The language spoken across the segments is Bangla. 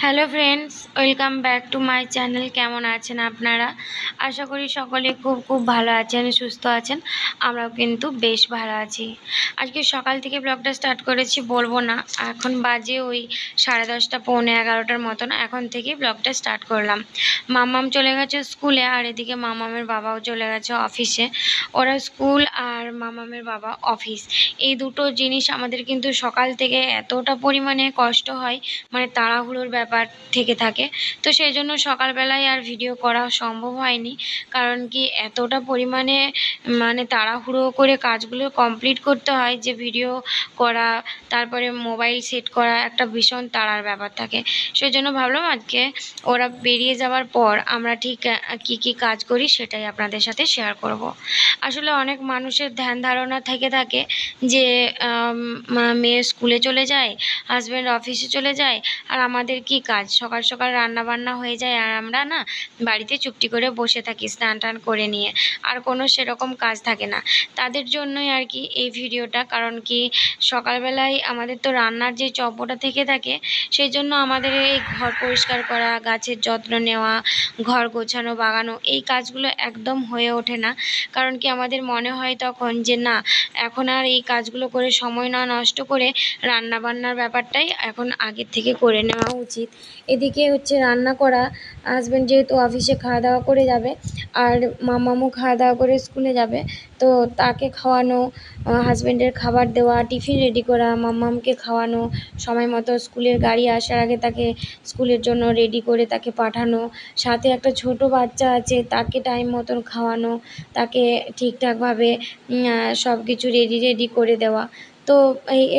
Hello friends, welcome back to my channel. কেমন আছেন আপনারা? আশা করি সকলে খুব খুব ভালো আছেন, সুস্থ আছেন। আমরাও কিন্তু বেশ ভালো আছি। আজকে সকাল থেকে ব্লগটা স্টার্ট করেছি, বলবো না। এখন বাজে ওই 10:30 পৌনে 11টার মতন। এখন থেকেই ব্লগটা স্টার্ট করলাম। মাম্মাম চলে গেছে স্কুলে, আর এদিকে মাম্মামের বাবাও চলে গেছে অফিসে। ওরা স্কুল আর মাম্মামের বাবা অফিস, এই দুটো জিনিস আমাদের কিন্তু সকাল থেকে এতটা পরিমাণে কষ্ট হয়, মানে তাড়াহুড়োর ব্যাপার থেকে থাকে। তো সেই জন্য সকালবেলায় আর ভিডিও করা সম্ভব হয়নি। কারণ কি, এতটা পরিমাণে মানে তাড়াহুড়ো করে কাজগুলো কমপ্লিট করতে হয় যে ভিডিও করা, তারপরে মোবাইল সেট করা একটা ভীষণ তাড়ার ব্যাপার থাকে। সেই জন্য ভাবলাম আজকে ওরা বেরিয়ে যাওয়ার পর আমরা ঠিক কি কি কাজ করি সেটাই আপনাদের সাথে শেয়ার করব। আসলে অনেক মানুষের ধ্যান ধারণা থেকে থাকে যে মেয়ে স্কুলে চলে যায়, হাজব্যান্ড অফিসে চলে যায়, আর আমাদের কি কাজ, সকাল সকাল রান্না বান্না হয়ে যায় আর আমরা না বাড়িতে চুপটি করে বসে থাকি স্নান টান করে নিয়ে, আর কোনো সেরকম কাজ থাকে না। তাদের জন্যই আর কি এই ভিডিওটা। কারণ কি, সকালবেলায় আমাদের তো রান্নার যে চব্যটা থেকে থাকে, সেই জন্য আমাদের এই ঘর পরিষ্কার করা, গাছের যত্ন নেওয়া, ঘর গোছানো, বাগানো, এই কাজগুলো একদম হয়ে ওঠে না। কারণ কি, আমাদের মনে হয় তখন যে না, এখন আর এই কাজগুলো করে সময় না নষ্ট করে রান্না বান্নার ব্যাপারটাই এখন আগের থেকে করে নেওয়া উচিত। এদিকে হচ্ছে রান্না করা, হাজব্যান্ড যেহেতু অফিসে খাওয়া দাওয়া করে যাবে, আর মামামও খাওয়া দাওয়া করে স্কুলে যাবে, তো তাকে খাওয়ানো, হাজব্যান্ডের খাবার দেওয়া, টিফিন রেডি করা, মাম্মামকে খাওয়ানো, সময় মতো স্কুলের গাড়ি আসার আগে তাকে স্কুলের জন্য রেডি করে তাকে পাঠানো, সাথে একটা ছোট বাচ্চা আছে তাকে টাইম মতন খাওয়ানো, তাকে ঠিকঠাকভাবে সব কিছু রেডি করে দেওয়া। তো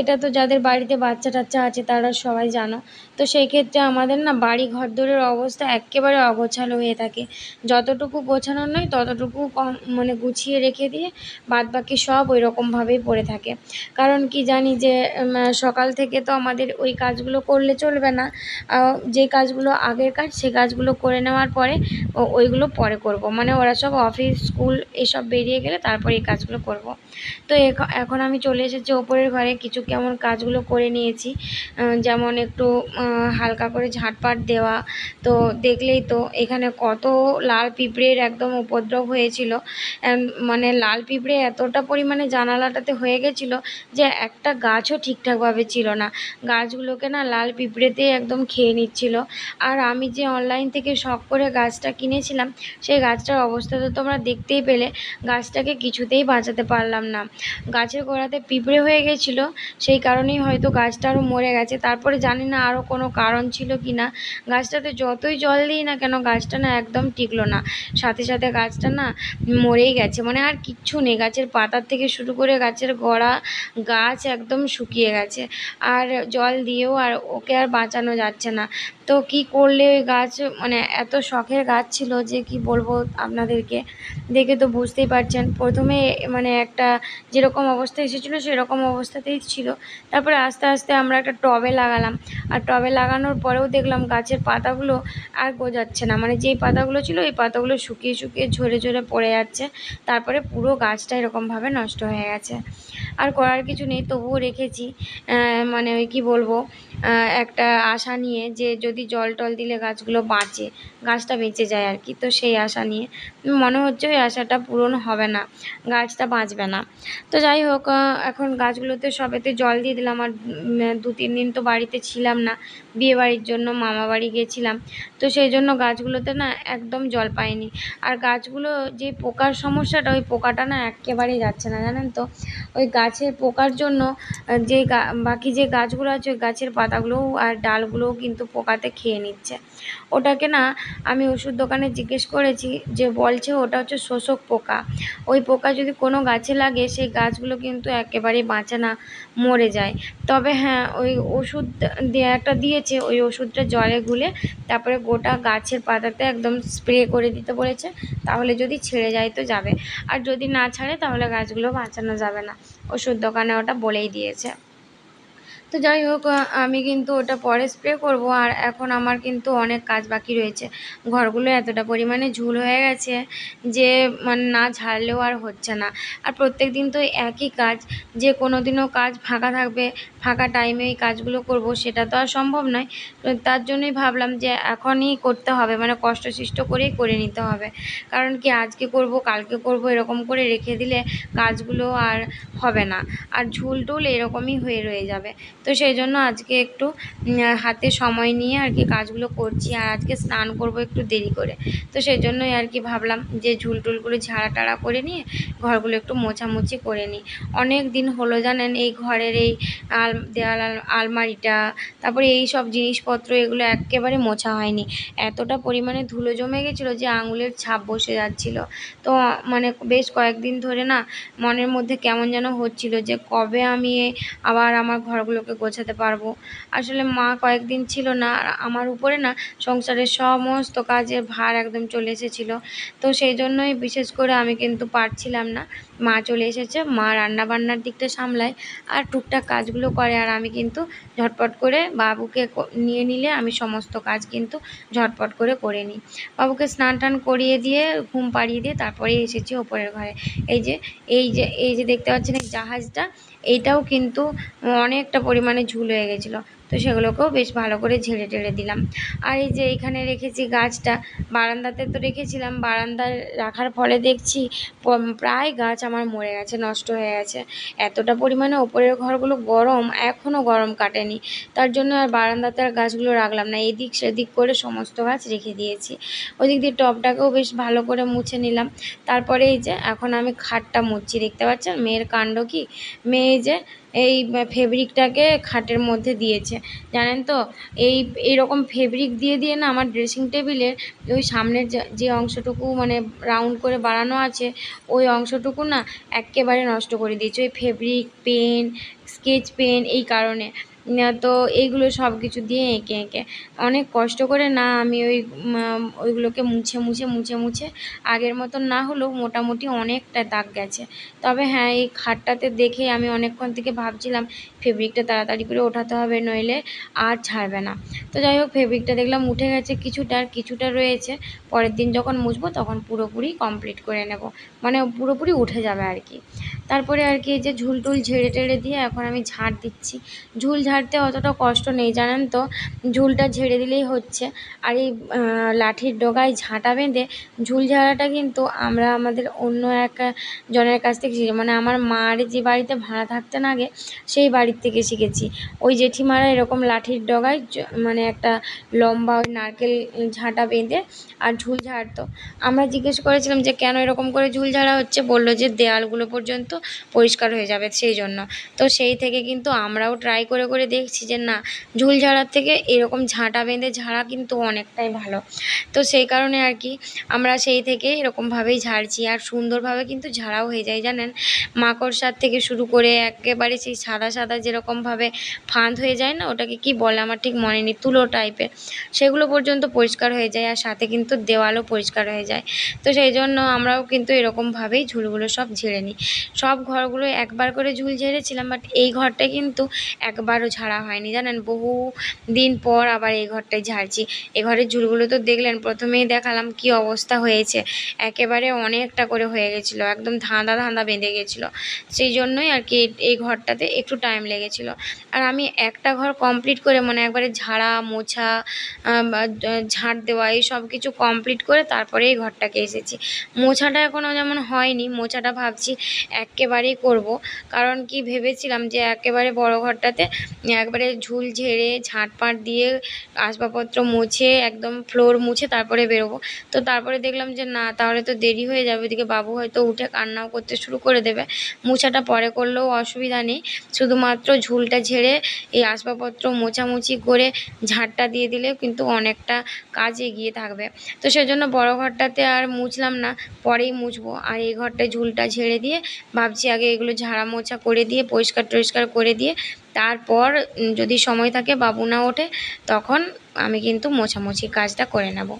এটা তো যাদের বাড়িতে বাচ্চা টাচ্চা আছে তারা সবাই জানো। তো সেই ক্ষেত্রে আমাদের না বাড়ি ঘরদোরের অবস্থা এক্কেবারে অগোছালো হয়ে থাকে। যতটুকু গোছানোর নয় ততটুকু কম, মানে গুছিয়ে রেখে দিয়ে বাদবাকি সব ওই রকমভাবেই পড়ে থাকে। কারণ কি, জানি যে সকাল থেকে তো আমাদের ওই কাজগুলো করলে চলবে না। যে কাজগুলো আগের কাজ সে কাজগুলো করে নেওয়ার পরে ওইগুলো পরে করব, মানে ওরা সব অফিস স্কুল এসব বেরিয়ে গেলে তারপর এই কাজগুলো করব। তো এখন আমি চলে এসেছি ওপরের ঘরে, কিছু কেমন কাজগুলো করে নিয়েছি। যেমন একটু হালকা করে ঝাঁটপাট দেওয়া। তো দেখলেই তো এখানে কত লাল পিঁপড়ের একদম উপদ্রব হয়েছিল। মানে লাল পিঁপড়ে এতটা পরিমাণে জানালাটাতে হয়ে গেছিলো যে একটা গাছও ঠিকঠাকভাবে ছিল না। গাছগুলোকে না লাল পিঁপড়েতেই একদম খেয়ে নিচ্ছিল। আর আমি যে অনলাইন থেকে শখ করে গাছটা কিনেছিলাম, সেই গাছটার অবস্থা তো তোমরা দেখতেই পেলে। গাছটাকে কিছুতেই বাঁচাতে পারলাম না। গাছের গোড়াতে পিঁপড়ে হয়ে গেছিলো, সেই কারণেই হয়তো গাছটা আরও মরে গেছে। তারপরে জানি না আরও কোনো কারণ ছিল কি না, গাছটাতে যতই জল দিই না কেন গাছটা না একদম টিকলো না। সাথে সাথে গাছটা না মরেই গেছে, মানে আর কিচ্ছু নেই। গাছের পাতার থেকে শুরু করে গাছের গোড়া, গাছ একদম শুকিয়ে গেছে। আর জল দিয়েও আর ওকে আর বাঁচানো যাচ্ছে না। তো কি করলে ওই গাছ, মানে এত শখের গাছ ছিল যে কি বলবো আপনাদেরকে, দেখে তো বুঝতেই পারছেন। প্রথমে মানে একটা যেরকম অবস্থায় এসেছিলো সেরকম অবস্থাতেই ছিল। তারপরে আস্তে আস্তে আমরা একটা টবে লাগালাম, আর টবে লাগানোর পরেও দেখলাম গাছের পাতাগুলো আর গজাচ্ছে না। মানে যেই পাতাগুলো ছিল ওই পাতাগুলো শুকিয়ে শুকিয়ে ঝরে ঝরে পড়ে যাচ্ছে। তারপরে পুরো গাছটা এরকমভাবে নষ্ট হয়ে গেছে। আর করার কিছু নেই, তবুও রেখেছি। মানে ওই কী বলবো, একটা আশা নিয়ে যে যদি জল টল দিলে গাছগুলো বাঁচে, গাছটা বেঁচে যায় আর কি। তো সেই আশা নিয়ে মনে হচ্ছে ওই আশাটা পূরণ হবে না, গাছটা বাঁচবে না। তো যাই হোক, এখন গাছগুলোতে সবেতে জল দিয়ে দিলাম। আর 2-3 দিন তো বাড়িতে ছিলাম না, বিয়েবাড়ির জন্য মামা বাড়ি গেছিলাম। তো সেই জন্য গাছগুলোতে না একদম জল পাইনি। আর গাছগুলো যে পোকার সমস্যাটা, ওই পোকাটা না একেবারেই যাচ্ছে না, জানেন তো। ওই গাছের পোকার জন্য যে বাকি যে গাছগুলো আছে ওই গাছের পাতাগুলোও আর ডালগুলোও কিন্তু পোকাতে খেয়ে নিচ্ছে। ওটাকে না আমি ওষুধ দোকানে জিজ্ঞেস করেছি, যে বলছে ওটা হচ্ছে শোষক পোকা। ওই পোকা যদি কোনো গাছে লাগে সেই গাছগুলো কিন্তু একেবারেই বাঁচে না, মরে যায়। তবে হ্যাঁ, ওই ওষুধ একটা দিয়েছে, ওই ওষুধটা জলে গুলে তারপরে গোটা গাছের পাতাতে একদম স্প্রে করে দিতে বলেছে। তাহলে যদি ছেড়ে যায় তো যাবে, আর যদি না ছাড়ে তাহলে গাছগুলো বাঁচানো যাবে না। ওষুধ দোকানে ওটা বলেই দিয়েছে। তো যাই হোক, আমি কিন্তু ওটা পরে স্প্রে করব। আর এখন আমার কিন্তু অনেক কাজ বাকি রয়েছে। ঘরগুলো এতটা পরিমাণে ঝুল হয়ে গেছে যে মানে না ঝাড়লেও আর হচ্ছে না। আর প্রত্যেকদিন তো একই কাজ, যে কোনো দিনও কাজ ফাঁকা থাকবে, ফাঁকা টাইমে এই কাজগুলো করব সেটা তো আর সম্ভব নয়। তো তার জন্যই ভাবলাম যে এখনই করতে হবে, মানে কষ্টসৃষ্ট করেই করে নিতে হবে। কারণ কি আজকে করব কালকে করব এরকম করে রেখে দিলে কাজগুলো আর হবে না, আর ঝুল টুল এরকমই হয়ে রয়ে যাবে। তো সেই জন্য আজকে একটু হাতে সময় নিয়ে আর কি কাজগুলো করছি। আর আজকে স্নান করব একটু দেরি করে। তো সেই জন্যই আর কি ভাবলাম যে ঝুল টুলগুলো ঝাড়া টাড়া করে নিয়ে ঘরগুলো একটু মোছামুছি করে নিই। অনেক দিন হলো জানেন এই ঘরের এই দেওয়াল আলমারিটা, তারপরে এই সব জিনিসপত্র এগুলো একেবারে মোছা হয়নি। এতটা পরিমাণে ধুলো জমে গেছিলো যে আঙুলের ছাপ বসে যাচ্ছিল। তো মানে বেশ কয়েকদিন ধরে না মনের মধ্যে কেমন যেন হচ্ছিল যে কবে আমি আবার আমার ঘরগুলোকে গোছাতে পারবো। আসলে মা কয়েকদিন ছিল না, আর আমার উপরে না সংসারের সমস্ত কাজের ভার একদম চলে এসেছিল। তো সেই জন্যই বিশেষ করে আমি কিন্তু পারছিলাম না। মা চলে এসেছে, মা রান্না বান্নার দিকটা সামলায় আর টুকটাক কাজগুলো করে, আর আমি কিন্তু ঝটপট করে বাবুকে নিয়ে নিলে আমি সমস্ত কাজ কিন্তু ঝটপট করে নিই। বাবুকে স্নান টান করিয়ে দিয়ে ঘুম পাড়িয়ে দিয়ে তারপরে এসেছি ওপরের ঘরে। এই যে দেখতে পাচ্ছেন এই জাহাজটা, এইটাও কিন্তু অনেকটা পরিমাণে ঝুল হয়ে গেছিলো। তো সেগুলোকেও বেশ ভালো করে ঝেড়ে টেড়ে দিলাম। আর এই যে এইখানে রেখেছি গাছটা, বারান্দাতে তো রেখেছিলাম, বারান্দায় রাখার ফলে দেখছি প্রায় গাছ আমার মরে গেছে, নষ্ট হয়ে গেছে। এতটা পরিমাণে ওপরের ঘরগুলো গরম, এখনও গরম কাটেনি। তার জন্য আর বারান্দাতে আর গাছগুলো রাখলাম না, এদিক সেদিক করে সমস্ত গাছ রেখে দিয়েছি। ওদিক দিয়ে টবটাকেও বেশ ভালো করে মুছে নিলাম। তারপরে এই যে এখন আমি খাটটা মুছছি, দেখতে পাচ্ছেন মেয়ের কাণ্ড কি। মেয়ে যে এই ফেব্রিকটাকে খাটের মধ্যে দিয়েছে, জানেন তো। এইরকম ফেব্রিক দিয়ে দিয়ে না আমার ড্রেসিং টেবিলের ওই সামনের যে অংশটুকু মানে রাউন্ড করে বাড়ানো আছে, ওই অংশটুকু না এক্কেবারে নষ্ট করে দিয়েছে ওই ফেব্রিক পেন, স্কেচ পেন, এই কারণে। তো এইগুলো সব কিছু দিয়ে এঁকে এঁকে অনেক কষ্ট করে না আমি ওইগুলোকে মুছে আগের মতন না হলেও মোটামুটি অনেকটা দাগ গেছে। তবে হ্যাঁ, এই খাটটাতে দেখে আমি অনেকক্ষণ থেকে ভাবছিলাম ফেব্রিকটা তাড়াতাড়ি করে ওঠাতে হবে, নইলে আর ছাড়বে না। তো যাই হোক, ফেব্রিকটা দেখলাম উঠে গেছে কিছুটা, আর কিছুটা রয়েছে। পরের দিন যখন মুছবো তখন পুরোপুরি কমপ্লিট করে নেব, মানে পুরোপুরি উঠে যাবে আর কি। তারপরে আর কি এই যে ঝুল টুল ঝেড়ে টেড়ে দিয়ে এখন আমি ঝাড় দিচ্ছি। ঝুল ঝাড়তে অতটা কষ্ট নেই জানেন তো, ঝুলটা ঝেড়ে দিলেই হচ্ছে। আর এই লাঠির ডগায় ঝাঁটা বেঁধে ঝুল ঝাড়াটা কিন্তু আমরা আমাদের অন্য এক জনের কাছ থেকে শিখেছি, মানে আমার মার যে বাড়িতে ভাড়া থাকতেন আগে, সেই বাড়ির থেকে শিখেছি। ওই জেঠিমারা এরকম লাঠির ডগায় মানে একটা লম্বা ওই নারকেল ঝাঁটা বেঁধে আর ঝুল ঝাড়তো। আমরা জিজ্ঞেস করেছিলাম যে কেন এরকম করে ঝুল ঝাড়া হচ্ছে, বললো যে দেয়ালগুলো পর্যন্ত পরিষ্কার হয়ে যাবে সেই জন্য। তো সেই থেকে কিন্তু আমরাও ট্রাই করে দেখছি যে না, ঝুল ঝাড়ার থেকে এরকম ঝাঁটা বেঁধে ঝাড়া কিন্তু অনেকটাই ভালো। তো সেই কারণে আর কি আমরা সেই থেকে এরকমভাবেই ঝাড়ছি, আর সুন্দরভাবে কিন্তু ঝাড়াও হয়ে যায় জানেন। মাকড়সার থেকে শুরু করে একেবারে সেই সাদা সাদা যেরকমভাবে ফাঁদ হয়ে যায় না, ওটাকে কি বলে আমার ঠিক মনে নেই, তুলো টাইপের, সেগুলো পর্যন্ত পরিষ্কার হয়ে যায়, আর সাথে কিন্তু দেওয়ালও পরিষ্কার হয়ে যায়। তো সেই জন্য আমরাও কিন্তু এরকমভাবেই ঝুলগুলো সব ঝেড়ে নিই। সব ঘরগুলো একবার করে ঝুল ঝেড়েছিলাম, বাট এই ঘরটা কিন্তু একবারও ঝাড়া হয়নি জানেন, বহু দিন পর আবার এই ঘরটায় ঝাড়ছি। এ ঘরের ঝুলগুলো তো দেখলেন, প্রথমেই দেখালাম কি অবস্থা হয়েছে, একেবারে অনেকটা করে হয়ে গেছিলো, একদম ধাঁধা ধাঁধা বেঁধে গেছিলো। সেই জন্যই আর কি এই ঘরটাতে একটু টাইম লেগেছিলো। আর আমি একটা ঘর কমপ্লিট করে মানে একবারে ঝাড়া মোছা ঝাঁট দেওয়া এই সব কিছু কমপ্লিট করে তারপরে এই ঘরটাকে এসেছি। মোছাটা এখনও যেমন হয়নি, মোছাটা ভাবছি একেবারেই করব। কারণ কি ভেবেছিলাম যে একেবারে বড় ঘরটাতে একবারে ঝুল ঝেড়ে ঝাঁটপাট দিয়ে আসবাবপত্র মুছে একদম ফ্লোর মুছে তারপরে বেরোবো। তো তারপরে দেখলাম যে না, তাহলে তো দেরি হয়ে যাবে, ওদিকে বাবু হয়তো উঠে কান্নাও করতে শুরু করে দেবে। মোছাটা পরে করলেও অসুবিধা নেই, শুধুমাত্র ঝুলটা ঝেড়ে এই আসবাবপত্র মোছামুছি করে ঝাঁটটা দিয়ে দিলে কিন্তু অনেকটা কাজ এগিয়ে থাকবে। তো সেজন্য বড় ঘরটাতে আর মুছলাম না, পরেই মুছবো। আর এই ঘরটায় ঝুলটা ঝেড়ে দিয়ে ভাবছি আগে এগুলো ঝাড়া মোছা করে দিয়ে পরিষ্কার টরিষ্কার করে দিয়ে তারপর যদি সময় থাকে বাবু না ওঠে তখন আমি কিন্তু মোছামুছি কাজটা করে নেব।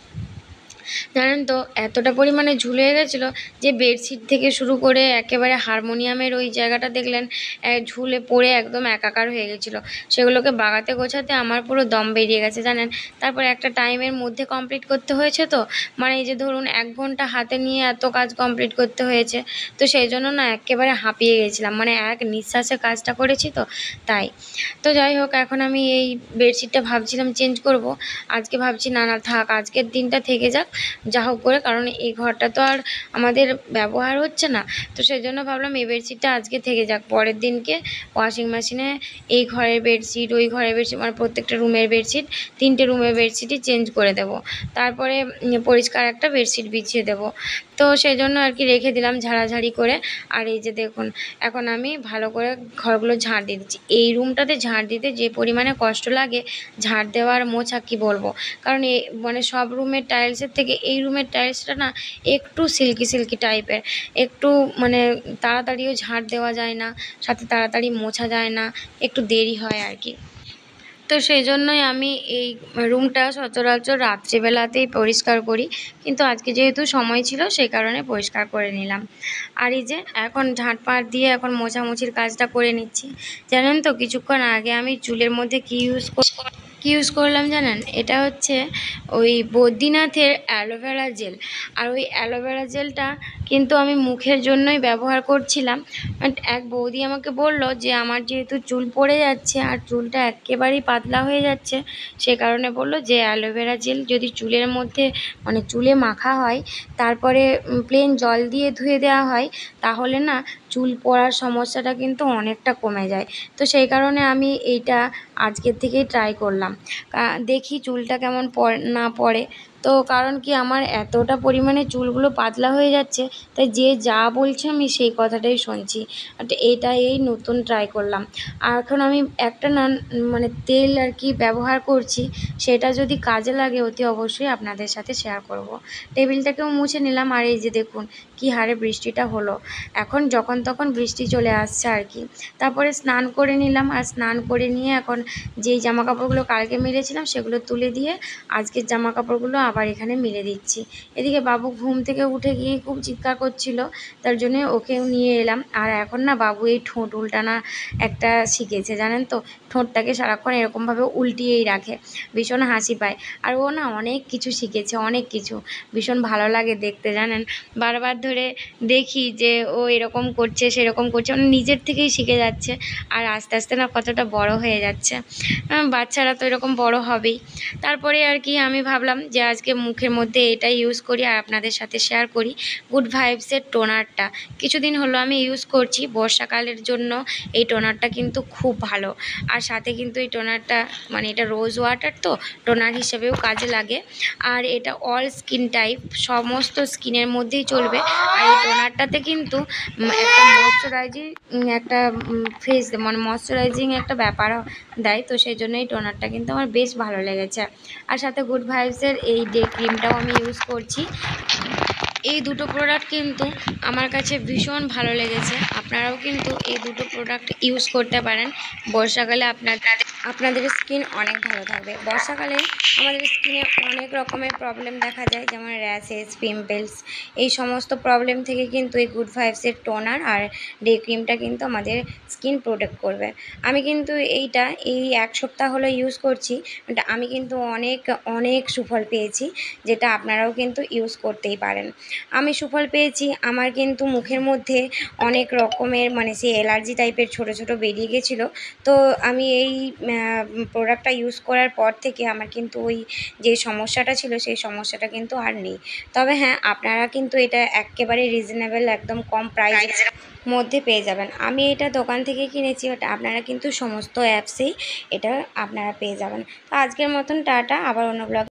জানেন তো এতটা পরিমাণে ঝুলে গেছিলো যে বেডশিট থেকে শুরু করে একেবারে হারমোনিয়ামের ওই জায়গাটা দেখলেন ঝুলে পড়ে একদম একাকার হয়ে গেছিলো। সেগুলোকে বাগাতে গোছাতে আমার পুরো দম বেরিয়ে গেছে জানেন। তারপরে একটা টাইমের মধ্যে কমপ্লিট করতে হয়েছে, তো মানে এই যে ধরুন 1 ঘন্টা হাতে নিয়ে এত কাজ কমপ্লিট করতে হয়েছে, তো সেই জন্য না একেবারে হাঁপিয়ে গেছিলাম, মানে এক নিঃশ্বাসে কাজটা করেছি তো তাই। তো যাই হোক, এখন আমি এই বেডশিটটা ভাবছিলাম চেঞ্জ করব। আজকে ভাবছি না না থাক, আজকের দিনটা থেকে যাক যা হোক করে, কারণ এই ঘরটা তো আর আমাদের ব্যবহার হচ্ছে না। তো সেই জন্য ভাবলাম এই বেডশিটটা আজকে থেকে যাক, পরের দিনকে ওয়াশিং মেশিনে এই ঘরের বেডশিট, ওই ঘরের বেডশিট, মানে প্রত্যেকটা রুমের বেডশিট, 3টে রুমের বেডশিটই চেঞ্জ করে দেব। তারপরে পরিষ্কার একটা বেডশিট বিছিয়ে দেব। তো সেই জন্য আর কি রেখে দিলাম ঝাড়াঝাড়ি করে। আর এই যে দেখুন, এখন আমি ভালো করে ঘরগুলো ঝাড় দিয়ে দিচ্ছি। এই রুমটাতে ঝাড় দিতে যে পরিমাণে কষ্ট লাগে, ঝাড় দেওয়ার মোছা কি বলবো, কারণ মানে সব রুমের টাইলসের থেকে এই রুমের টাইলসটা না একটু সিল্কি সিল্কি টাইপের, একটু মানে তাড়াতাড়িও ঝাড় দেওয়া যায় না, সাথে তাড়াতাড়ি মোছা যায় না, একটু দেরি হয় আর কি। তো সেই জন্যই আমি এই রুমটা সচরাচর রাত্রিবেলাতেই পরিষ্কার করি, কিন্তু আজকে যেহেতু সময় ছিল সেই কারণে পরিষ্কার করে নিলাম। আর এই যে এখন ঝাঁটপাট দিয়ে এখন মোছামুছির কাজটা করে নিচ্ছি। জানেন তো কিছুক্ষণ আগে আমি চুলের মধ্যে কী ইউজ করলাম জানেন? এটা হচ্ছে ওই বদ্রীনাথের অ্যালোভেরা জেল। আর ওই অ্যালোভেরা জেলটা কিন্তু আমি মুখের জন্যই ব্যবহার করছিলাম। বাট এক বৌদি আমাকে বলল যে আমার যেহেতু চুল পড়ে যাচ্ছে আর চুলটা একেবারেই পাতলা হয়ে যাচ্ছে, সে কারণে বলল যে অ্যালোভেরা জেল যদি চুলের মধ্যে মানে চুলে মাখা হয়, তারপরে প্লেন জল দিয়ে ধুয়ে দেওয়া হয়, তাহলে না চুল পড়ার সমস্যাটা কিন্তু অনেকটা কমে যায়। তো সেই কারণে আমি এইটা আজকের থেকেই ট্রাই করলাম। দেখি চুলটা কেমন না পড়ে। তো কারণ কি আমার এতটা পরিমাণে চুলগুলো পাতলা হয়ে যাচ্ছে, তাই যে যা বলছে আমি সেই কথাটাই শুনছি। এই নতুন ট্রাই করলাম। আর এখন আমি একটা না মানে তেল আর কি ব্যবহার করছি, সেটা যদি কাজে লাগে অতি অবশ্যই আপনাদের সাথে শেয়ার করব। টেবিলটাকেও মুছে নিলাম। আর এই যে দেখুন কী হারে বৃষ্টিটা হলো, এখন যখন তখন বৃষ্টি চলে আসছে আর কি। তারপরে স্নান করে নিলাম। আর স্নান করে নিয়ে এখন যেই জামাকাপড়গুলো কালকে মেলেছিলাম সেগুলো তুলে দিয়ে আজকের জামাকাপড়গুলো আবার এখানে মেলে দিচ্ছি। এদিকে বাবু ঘুম থেকে উঠে গিয়ে খুব চিৎকার করছিল, তার জন্যে ওকেও নিয়ে এলাম। আর এখন না বাবু এই ঠোঁট উল্টানা একটা শিখেছে জানেন তো, ঠোঁটটাকে সারাক্ষণ এরকমভাবে উল্টিয়েই রাখে, ভীষণ হাসি পায়। আর ও না অনেক কিছু শিখেছে, অনেক কিছু, ভীষণ ভালো লাগে দেখতে জানেন। বারবার ধরে দেখি যে ও এরকম করছে সেরকম করছে, মানে নিজের থেকেই শিখে যাচ্ছে। আর আস্তে আস্তে না কতটা বড় হয়ে যাচ্ছে। বাচ্চারা তো এরকম বড় হবেই। তারপরে আর কি আমি ভাবলাম যে আজকে মুখের মধ্যে এটাই ইউজ করি আর আপনাদের সাথে শেয়ার করি। গুড ভাইবসের টোনারটা কিছুদিন হলো আমি ইউজ করছি, বর্ষাকালের জন্য এই টোনারটা কিন্তু খুব ভালো। আর সাথে কিন্তু এই টোনারটা মানে এটা রোজ ওয়াটার, তো টোনার হিসেবেও কাজে লাগে। আর এটা অল স্কিন টাইপ, সমস্ত স্কিনের মধ্যেই চলবে। আর এই টোনারটাতে কিন্তু একটা ময়শ্চারাইজিং একটা ফেস মানে ময়শ্চারাইজিং একটা ব্যাপার দেয়। তো সেই জন্য এই টোনারটা কিন্তু আমার বেশ ভালো লেগেছে। আর সাথে গুড ভাইবসের এই ডে ক্রিমটাও আমি ইউজ করছি। এই দুটো প্রোডাক্ট কিন্তু আমার কাছে ভীষণ ভালো লেগেছে। আপনারাও কিন্তু এই দুটো প্রোডাক্ট ইউজ করতে পারেন। বর্ষাকালে আপনাদের স্কিন অনেক ভালো থাকবে। বর্ষাকালে আমাদের স্কিনে অনেক রকমের প্রবলেম দেখা যায়, যেমন র্যাশেস, পিম্পলস, এই সমস্ত প্রবলেম থেকে কিন্তু এই গুড ভাইবসের টোনার আর ডে ক্রিমটা কিন্তু আমাদের স্কিন প্রোটেক্ট করবে। আমি কিন্তু এইটা এই 1 সপ্তাহ হলো ইউজ করছি, আমি কিন্তু অনেক অনেক সুফল পেয়েছি, যেটা আপনারাও কিন্তু ইউজ করতেই পারেন। আমি সুফল পেয়েছি, আমার কিন্তু মুখের মধ্যে অনেক রকমের মানে সেই অ্যালার্জি টাইপের ছোটো ছোটো বেরিয়ে গেছিলো। তো আমি এই প্রোডাক্টটা ইউজ করার পর থেকে আমার কিন্তু ওই যে সমস্যাটা ছিল সেই সমস্যাটা কিন্তু আর নেই। তবে হ্যাঁ, আপনারা কিন্তু এটা এক্কেবারে রিজনেবল একদম কম প্রাইসের মধ্যে পেয়ে যাবেন। আমি এটা দোকান থেকে কিনেছি, বাট আপনারা কিন্তু সমস্ত অ্যাপসেই এটা আপনারা পেয়ে যাবেন। তো আজকের মতন টাটা, আবার অন্য ব্লগ